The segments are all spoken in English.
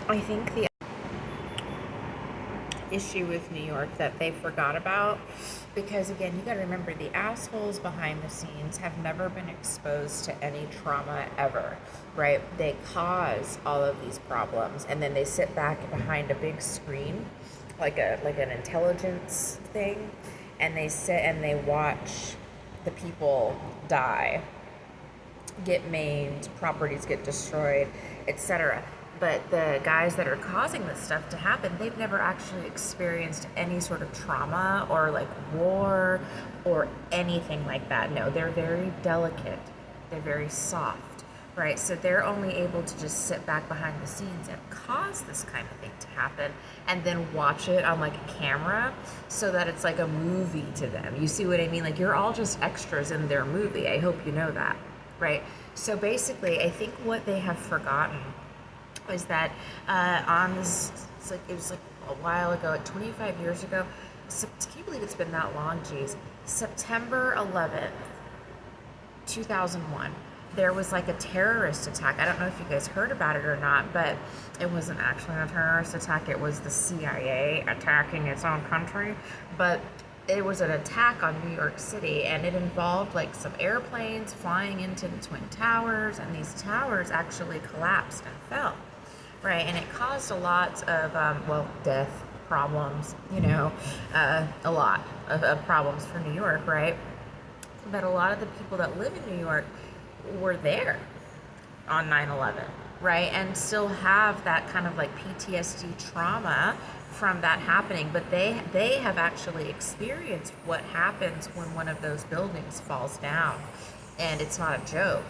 I think the issue with New York that they forgot about, because again, you got to remember the assholes behind the scenes have never been exposed to any trauma ever, right? They cause all of these problems and then they sit back behind a big screen like an intelligence thing, and they sit and they watch the people die, get maimed, properties get destroyed, etc. But the guys that are causing this stuff to happen, they've never actually experienced any sort of trauma or like war or anything like that. No, they're very delicate, they're very soft, right? So they're only able to just sit back behind the scenes and cause this kind of thing to happen and then watch it on like a camera so that it's like a movie to them. You see what I mean? Like you're all just extras in their movie. I hope you know that, right? So basically, I think what they have forgotten is that on this, it was like a while ago, like 25 years ago. So, can you believe it's been that long? Geez, September 11th, 2001. There was like a terrorist attack. I don't know if you guys heard about it or not, but it wasn't actually a terrorist attack. It was the CIA attacking its own country. But it was an attack on New York City, and it involved like some airplanes flying into the Twin Towers, and these towers actually collapsed and fell, right? And it caused a lot of, death, problems, a lot of problems for New York, right? But a lot of the people that live in New York were there on 9/11, right? And still have that kind of like PTSD trauma from that happening, but they have actually experienced what happens when one of those buildings falls down. And it's not a joke,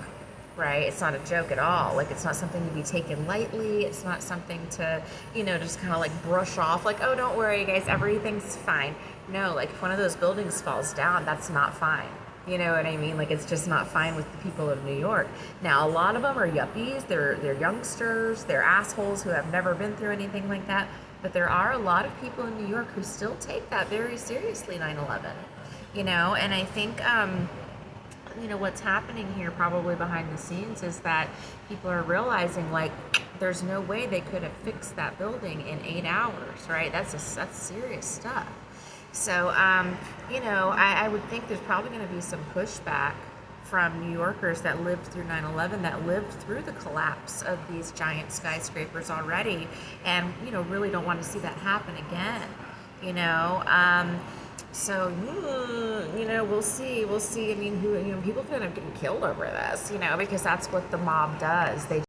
right? It's not a joke at all. Like, it's not something to be taken lightly. It's not something to, just kind of like brush off, like, oh, don't worry, guys, everything's fine. No, like, if one of those buildings falls down, that's not fine. You know what I mean? Like, it's just not fine with the people of New York. Now, a lot of them are yuppies. They're youngsters. They're assholes who have never been through anything like that. But there are a lot of people in New York who still take that very seriously, 9/11. And I think, what's happening here probably behind the scenes is that people are realizing, like, there's no way they could have fixed that building in 8 hours, right? That's serious stuff. So, I would think there's probably going to be some pushback from New Yorkers that lived through 9/11, that lived through the collapse of these giant skyscrapers already, and, really don't want to see that happen again, So, we'll see. We'll see. I mean, people kind of getting killed over this, because that's what the mob does. They